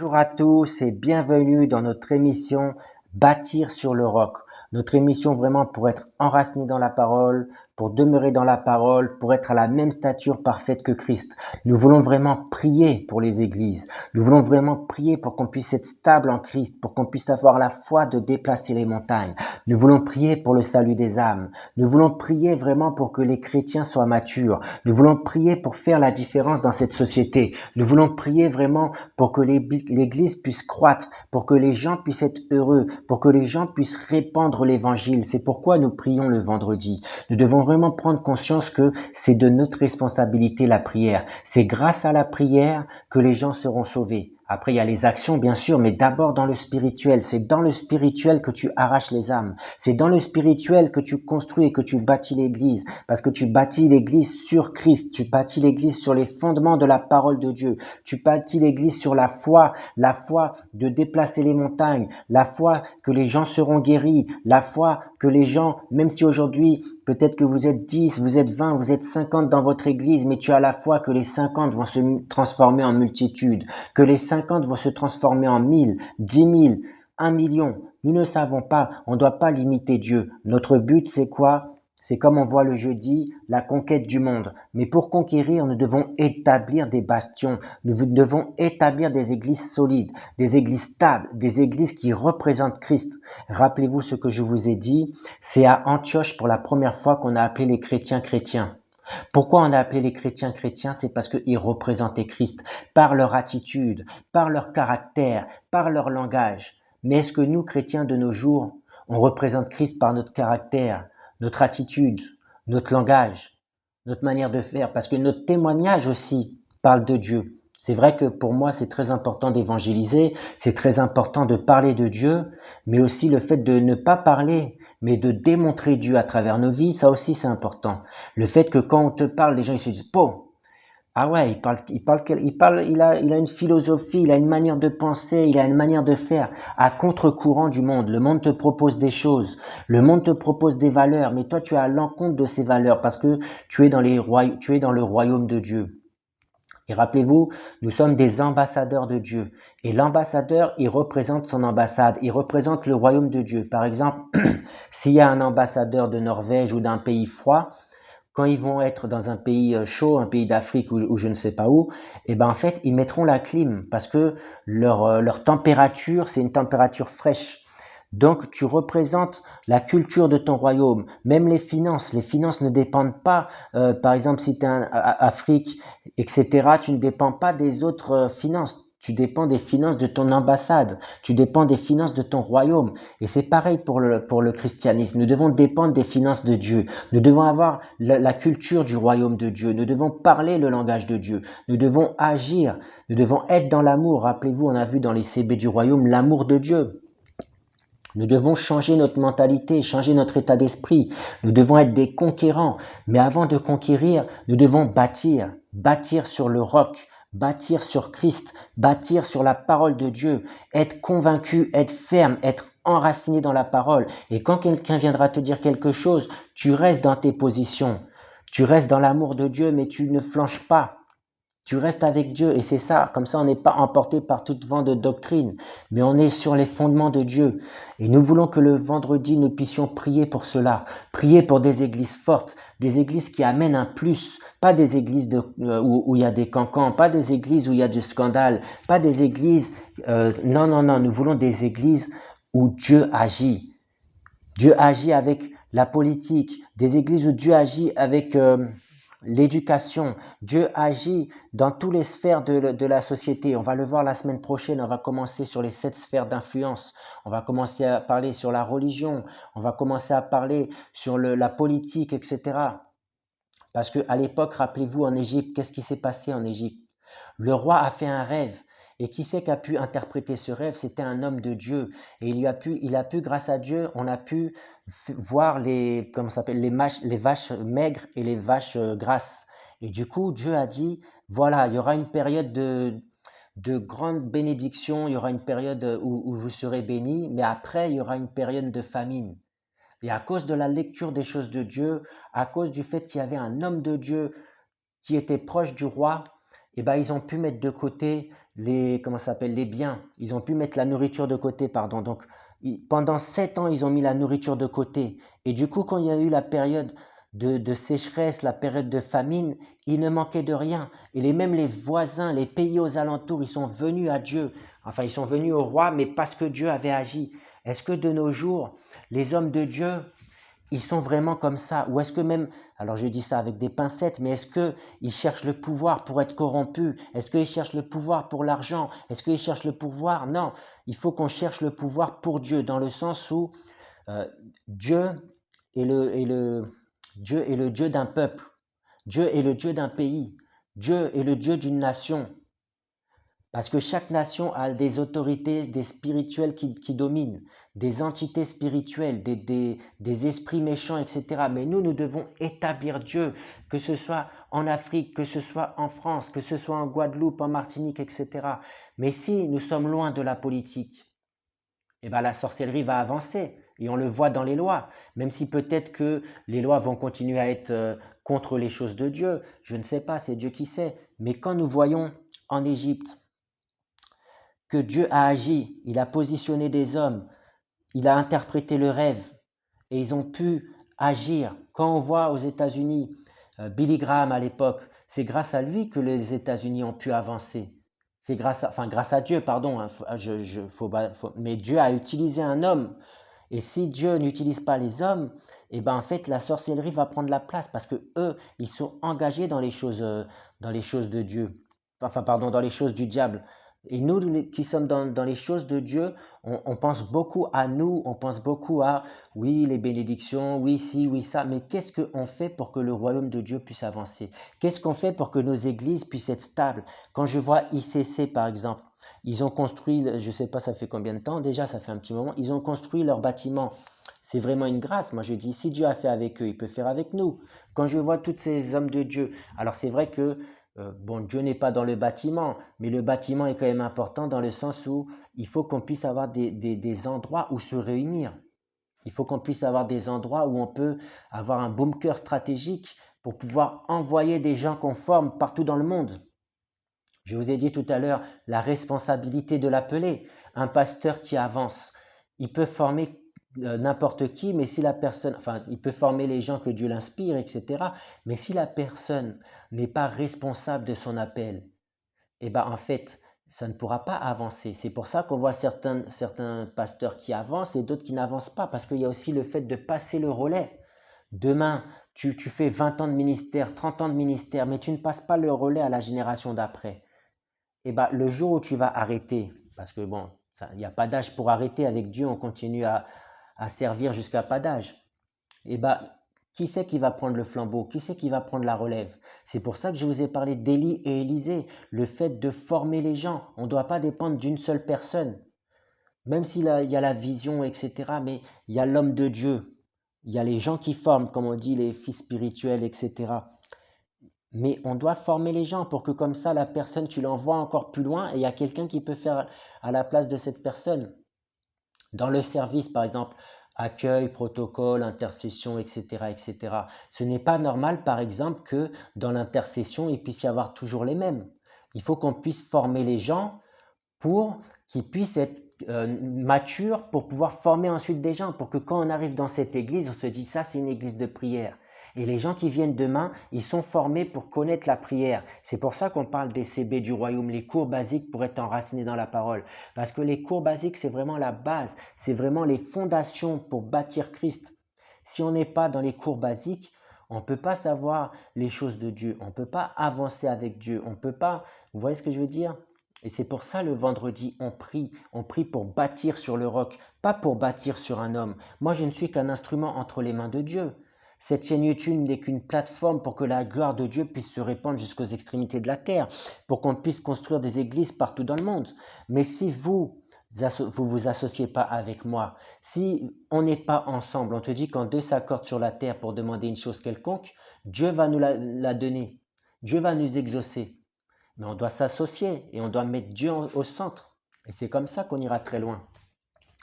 Bonjour à tous et bienvenue dans notre émission Bâtir sur le roc. Notre émission vraiment pour être enraciné dans la parole, pour demeurer dans la parole, pour être à la même stature parfaite que Christ. Nous voulons vraiment prier pour les églises. Nous voulons vraiment prier pour qu'on puisse être stable en Christ, pour qu'on puisse avoir la foi de déplacer les montagnes. Nous voulons prier pour le salut des âmes. Nous voulons prier vraiment pour que les chrétiens soient matures. Nous voulons prier pour faire la différence dans cette société. Nous voulons prier vraiment pour que l'Église puisse croître, pour que les gens puissent être heureux, pour que les gens puissent répandre l'Évangile. C'est pourquoi nous prions le vendredi. Nous devons vraiment prendre conscience que c'est de notre responsabilité la prière. C'est grâce à la prière que les gens seront sauvés. Après, il y a les actions, bien sûr, mais d'abord dans le spirituel. C'est dans le spirituel que tu arraches les âmes. C'est dans le spirituel que tu construis et que tu bâtis l'Église. Parce que tu bâtis l'Église sur Christ. Tu bâtis l'Église sur les fondements de la parole de Dieu. Tu bâtis l'Église sur la foi de déplacer les montagnes, la foi que les gens seront guéris, la foi que les gens, même si aujourd'hui, peut-être que vous êtes 10, vous êtes 20, vous êtes 50 dans votre Église, mais tu as la foi que les 50 vont se transformer en multitude, que les 50 vont se transformer en 1000, 10 000, 1 million. Nous ne savons pas, on ne doit pas limiter Dieu. Notre but, c'est quoi? C'est comme on voit le jeudi, la conquête du monde. Mais pour conquérir, nous devons établir des bastions, nous devons établir des églises solides, des églises stables, des églises qui représentent Christ. Rappelez-vous ce que je vous ai dit, c'est à Antioche pour la première fois qu'on a appelé les chrétiens chrétiens. Pourquoi on a appelé les chrétiens chrétiens? C'est parce qu'ils représentaient Christ par leur attitude, par leur caractère, par leur langage. Mais est-ce que nous, chrétiens de nos jours, on représente Christ par notre caractère, notre attitude, notre langage, notre manière de faire? Parce que notre témoignage aussi parle de Dieu. C'est vrai que pour moi, c'est très important d'évangéliser, c'est très important de parler de Dieu, mais aussi le fait de ne pas parler, mais de démontrer Dieu à travers nos vies, ça aussi c'est important. Le fait que quand on te parle, les gens ils se disent, bon, ah ouais, il a une philosophie, il a une manière de penser, il a une manière de faire à contre-courant du monde. Le monde te propose des choses, le monde te propose des valeurs, mais toi tu es à l'encontre de ces valeurs parce que tu es dans le royaume de Dieu. Et rappelez-vous, nous sommes des ambassadeurs de Dieu. Et l'ambassadeur, il représente son ambassade, il représente le royaume de Dieu. Par exemple, s'il y a un ambassadeur de Norvège ou d'un pays froid, quand ils vont être dans un pays chaud, un pays d'Afrique ou je ne sais pas où, et ben en fait, ils mettront la clim parce que leur température, c'est une température fraîche. Donc, tu représentes la culture de ton royaume, même les finances. Les finances ne dépendent pas, par exemple, si tu es en Afrique, etc., tu ne dépends pas des autres finances. Tu dépends des finances de ton ambassade, tu dépends des finances de ton royaume. Et c'est pareil pour le christianisme. Nous devons dépendre des finances de Dieu. Nous devons avoir la culture du royaume de Dieu. Nous devons parler le langage de Dieu. Nous devons agir. Nous devons être dans l'amour. Rappelez-vous, on a vu dans les CB du royaume l'amour de Dieu. Nous devons changer notre mentalité, changer notre état d'esprit. Nous devons être des conquérants. Mais avant de conquérir, nous devons bâtir. Bâtir sur le roc, bâtir sur Christ, bâtir sur la parole de Dieu. Être convaincu, être ferme, être enraciné dans la parole. Et quand quelqu'un viendra te dire quelque chose, tu restes dans tes positions. Tu restes dans l'amour de Dieu, mais tu ne flanches pas. Tu restes avec Dieu et c'est ça, comme ça on n'est pas emporté par tout vent de doctrine, mais on est sur les fondements de Dieu. Et nous voulons que le vendredi nous puissions prier pour cela, prier pour des églises fortes, des églises qui amènent un plus, pas des églises où il y a des cancans, pas des églises où il y a du scandale, pas des églises... non, non, non, nous voulons des églises où Dieu agit. Dieu agit avec la politique, des églises où Dieu agit avec l'éducation. Dieu agit dans toutes les sphères de la société. On va le voir la semaine prochaine, on va commencer sur les 7 sphères d'influence. On va commencer à parler sur la religion, on va commencer à parler sur la politique, etc. Parce qu'à l'époque, rappelez-vous, en Égypte, qu'est-ce qui s'est passé en Égypte? Le roi a fait un rêve. Et qui c'est qui a pu interpréter ce rêve? C'était un homme de Dieu. Et il a pu, grâce à Dieu, on a pu voir comment ça s'appelle, les vaches maigres et les vaches grasses. Et du coup, Dieu a dit, voilà, il y aura une période de grande bénédiction, il y aura une période où vous serez bénis, mais après, il y aura une période de famine. Et à cause de la lecture des choses de Dieu, à cause du fait qu'il y avait un homme de Dieu qui était proche du roi, eh ben, ils ont pu mettre de côté comment ça s'appelle, les biens. Ils ont pu mettre la nourriture de côté, pardon. Donc, pendant 7 ans, ils ont mis la nourriture de côté. Et du coup, quand il y a eu la période de sécheresse, la période de famine, il ne manquait de rien. Et même les voisins, les pays aux alentours, ils sont venus à Dieu. Enfin, ils sont venus au roi, mais parce que Dieu avait agi. Est-ce que de nos jours, les hommes de Dieu, ils sont vraiment comme ça? Ou est-ce que même, alors je dis ça avec des pincettes, mais est-ce qu'ils cherchent le pouvoir pour être corrompus? Est-ce qu'ils cherchent le pouvoir pour l'argent? Est-ce qu'ils cherchent le pouvoir? Non, il faut qu'on cherche le pouvoir pour Dieu, dans le sens où euh, Dieu est Dieu est le Dieu d'un peuple. Dieu est le Dieu d'un pays. Dieu est le Dieu d'une nation. Parce que chaque nation a des autorités, des spirituels qui dominent, des entités spirituelles, des esprits méchants, etc. Mais nous devons établir Dieu, que ce soit en Afrique, que ce soit en France, que ce soit en Guadeloupe, en Martinique, etc. Mais si nous sommes loin de la politique, eh ben la sorcellerie va avancer. Et on le voit dans les lois, même si peut-être que les lois vont continuer à être contre les choses de Dieu. Je ne sais pas, c'est Dieu qui sait. Mais quand nous voyons en Égypte, que Dieu a agi, il a positionné des hommes, il a interprété le rêve et ils ont pu agir. Quand on voit aux États-Unis, Billy Graham à l'époque, c'est grâce à lui que les États-Unis ont pu avancer. C'est grâce à Dieu, pardon, hein, mais Dieu a utilisé un homme. Et si Dieu n'utilise pas les hommes, et ben en fait la sorcellerie va prendre la place parce que eux, ils sont engagés dans les choses de Dieu. Enfin, pardon, dans les choses du diable. Et nous qui sommes dans les choses de Dieu, on pense beaucoup à nous, on pense beaucoup à, oui, les bénédictions, oui, ci, oui, ça, mais qu'est-ce qu'on fait pour que le royaume de Dieu puisse avancer? Qu'est-ce qu'on fait pour que nos églises puissent être stables? Quand je vois ICC, par exemple, ils ont construit, je ne sais pas ça fait combien de temps, déjà ça fait un petit moment, ils ont construit leur bâtiment. C'est vraiment une grâce. Moi je dis, si Dieu a fait avec eux, il peut faire avec nous. Quand je vois tous ces hommes de Dieu, alors c'est vrai que bon, Dieu n'est pas dans le bâtiment, mais le bâtiment est quand même important dans le sens où il faut qu'on puisse avoir des endroits où se réunir. Il faut qu'on puisse avoir des endroits où on peut avoir un bunker stratégique pour pouvoir envoyer des gens qu'on forme partout dans le monde. Je vous ai dit tout à l'heure la responsabilité de l'appeler. Un pasteur qui avance, il peut former n'importe qui, mais si la personne, enfin, il peut former les gens que Dieu l'inspire, etc. Mais si la personne n'est pas responsable de son appel, eh ben en fait, ça ne pourra pas avancer. C'est pour ça qu'on voit certains pasteurs qui avancent et d'autres qui n'avancent pas, parce qu'il y a aussi le fait de passer le relais. Demain, tu fais 20 ans de ministère, 30 ans de ministère, mais tu ne passes pas le relais à la génération d'après. Et ben, le jour où tu vas arrêter, parce que bon, il n'y a pas d'âge pour arrêter, avec Dieu, on continue à servir jusqu'à pas d'âge. Et ben, qui c'est qui va prendre le flambeau? Qui c'est qui va prendre la relève? C'est pour ça que je vous ai parlé d'Élie et Élisée, le fait de former les gens. On ne doit pas dépendre d'une seule personne, même il y a la vision, etc. Mais il y a l'homme de Dieu, il y a les gens qui forment, comme on dit, les fils spirituels, etc. Mais on doit former les gens pour que comme ça, la personne, tu l'envoies encore plus loin et il y a quelqu'un qui peut faire à la place de cette personne. Dans le service, par exemple, accueil, protocole, intercession, etc., etc. Ce n'est pas normal, par exemple, que dans l'intercession, il puisse y avoir toujours les mêmes. Il faut qu'on puisse former les gens pour qu'ils puissent être matures pour pouvoir former ensuite des gens, pour que quand on arrive dans cette église, on se dit ça, c'est une église de prière. Et les gens qui viennent demain, ils sont formés pour connaître la prière. C'est pour ça qu'on parle des CB du royaume, les cours basiques pour être enracinés dans la parole. Parce que les cours basiques, c'est vraiment la base, c'est vraiment les fondations pour bâtir Christ. Si on n'est pas dans les cours basiques, on ne peut pas savoir les choses de Dieu, on ne peut pas avancer avec Dieu, on ne peut pas, vous voyez ce que je veux dire? Et c'est pour ça le vendredi, on prie pour bâtir sur le roc, pas pour bâtir sur un homme. Moi, je ne suis qu'un instrument entre les mains de Dieu. Cette chaîne YouTube n'est qu'une plateforme pour que la gloire de Dieu puisse se répandre jusqu'aux extrémités de la terre, pour qu'on puisse construire des églises partout dans le monde. Mais si vous associez pas avec moi, si on n'est pas ensemble, on te dit quand deux s'accordent sur la terre pour demander une chose quelconque, Dieu va nous la donner. Dieu va nous exaucer. Mais on doit s'associer et on doit mettre Dieu au centre. Et c'est comme ça qu'on ira très loin.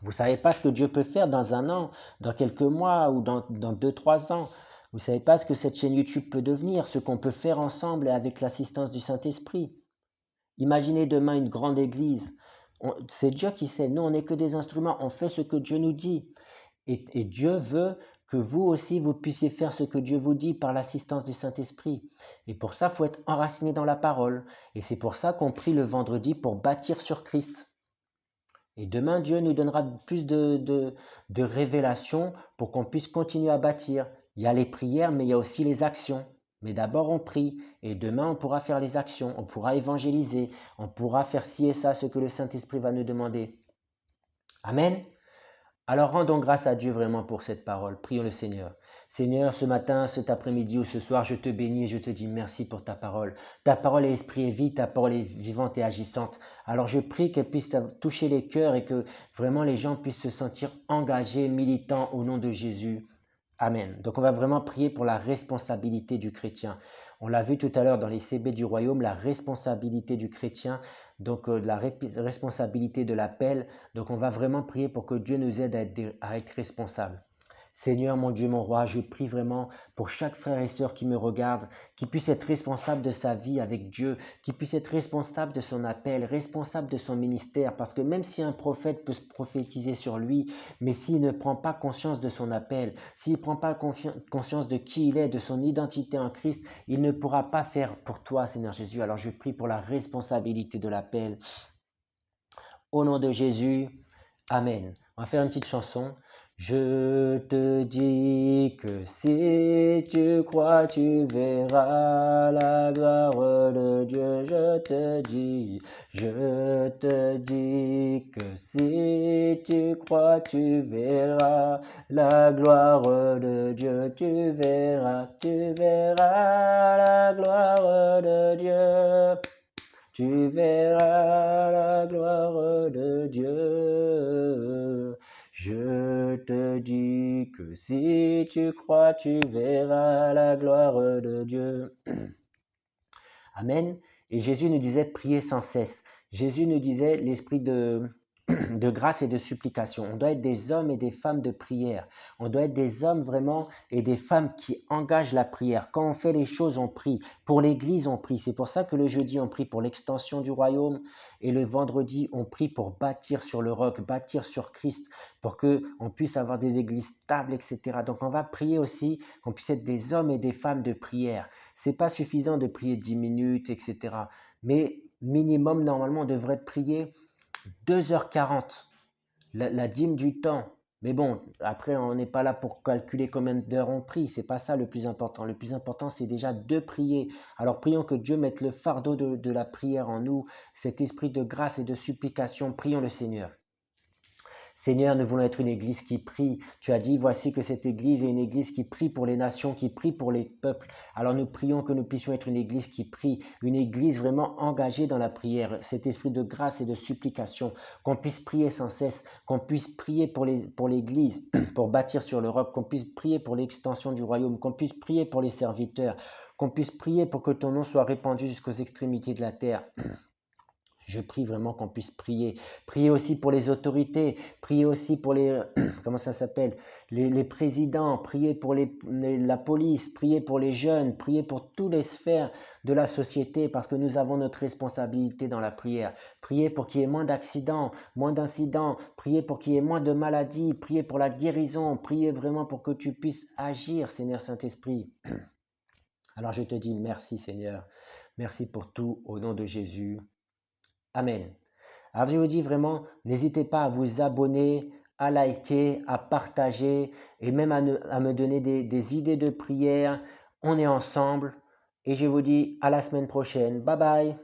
Vous ne savez pas ce que Dieu peut faire dans un an, dans quelques mois ou dans 2, 3 ans. Vous ne savez pas ce que cette chaîne YouTube peut devenir, ce qu'on peut faire ensemble et avec l'assistance du Saint-Esprit. Imaginez demain une grande église. C'est Dieu qui sait. Nous, on n'est que des instruments. On fait ce que Dieu nous dit. Et Dieu veut que vous aussi, vous puissiez faire ce que Dieu vous dit par l'assistance du Saint-Esprit. Et pour ça, il faut être enraciné dans la parole. Et c'est pour ça qu'on prie le vendredi pour bâtir sur Christ. Et demain, Dieu nous donnera plus de révélations pour qu'on puisse continuer à bâtir. Il y a les prières, mais il y a aussi les actions. Mais d'abord, on prie. Et demain, on pourra faire les actions. On pourra évangéliser. On pourra faire ci et ça, ce que le Saint-Esprit va nous demander. Amen. Alors rendons grâce à Dieu vraiment pour cette parole. Prions le Seigneur. Seigneur, ce matin, cet après-midi ou ce soir, je te bénis et je te dis merci pour ta parole. Ta parole est esprit et vie, ta parole est vivante et agissante. Alors je prie qu'elle puisse toucher les cœurs et que vraiment les gens puissent se sentir engagés, militants au nom de Jésus. Amen. Donc on va vraiment prier pour la responsabilité du chrétien. On l'a vu tout à l'heure dans les CB du royaume, la responsabilité du chrétien, donc la responsabilité de l'appel. Donc on va vraiment prier pour que Dieu nous aide à être responsables. Seigneur, mon Dieu, mon roi, je prie vraiment pour chaque frère et sœur qui me regarde, qui puisse être responsable de sa vie avec Dieu, qui puisse être responsable de son appel, responsable de son ministère, parce que même si un prophète peut se prophétiser sur lui, mais s'il ne prend pas conscience de son appel, s'il ne prend pas conscience de qui il est, de son identité en Christ, il ne pourra pas faire pour toi, Seigneur Jésus. Alors je prie pour la responsabilité de l'appel. Au nom de Jésus, Amen. On va faire une petite chanson. Je te dis que si tu crois, tu verras la gloire de Dieu. Je te dis que si tu crois, tu verras la gloire de Dieu. Tu verras la gloire de Dieu. Tu verras la gloire de Dieu. Je te dis que si tu crois, tu verras la gloire de Dieu. Amen. Et Jésus nous disait prier sans cesse. Jésus nous disait l'esprit de grâce et de supplication. On doit être des hommes et des femmes de prière. On doit être des hommes vraiment et des femmes qui engagent la prière. Quand on fait les choses, on prie. Pour l'Église, on prie. C'est pour ça que le jeudi, on prie pour l'extension du royaume et le vendredi, on prie pour bâtir sur le roc, bâtir sur Christ, pour qu'on puisse avoir des églises stables, etc. Donc on va prier aussi qu'on puisse être des hommes et des femmes de prière. C'est pas suffisant de prier 10 minutes, etc. Mais minimum, normalement, on devrait prier 2h40, la dîme du temps. Mais bon, après, on n'est pas là pour calculer combien d'heures on prie. C'est pas ça le plus important. Le plus important, c'est déjà de prier. Alors prions que Dieu mette le fardeau de la prière en nous, cet esprit de grâce et de supplication. Prions le Seigneur. Seigneur, nous voulons être une église qui prie. Tu as dit, voici que cette église est une église qui prie pour les nations, qui prie pour les peuples. Alors nous prions que nous puissions être une église qui prie, une église vraiment engagée dans la prière, cet esprit de grâce et de supplication, qu'on puisse prier sans cesse, qu'on puisse prier pour l'église, pour bâtir sur le roc, qu'on puisse prier pour l'extension du royaume, qu'on puisse prier pour les serviteurs, qu'on puisse prier pour que ton nom soit répandu jusqu'aux extrémités de la terre. Je prie vraiment qu'on puisse prier. Prier aussi pour les autorités, prier aussi pour les, comment ça s'appelle, les présidents, prier pour la police, prier pour les jeunes, prier pour toutes les sphères de la société parce que nous avons notre responsabilité dans la prière. Prier pour qu'il y ait moins d'accidents, moins d'incidents, prier pour qu'il y ait moins de maladies, prier pour la guérison, prier vraiment pour que tu puisses agir, Seigneur Saint-Esprit. Alors je te dis merci Seigneur, merci pour tout au nom de Jésus. Amen. Alors je vous dis vraiment, n'hésitez pas à vous abonner, à liker, à partager et même à me donner des idées de prière. On est ensemble et je vous dis à la semaine prochaine. Bye bye.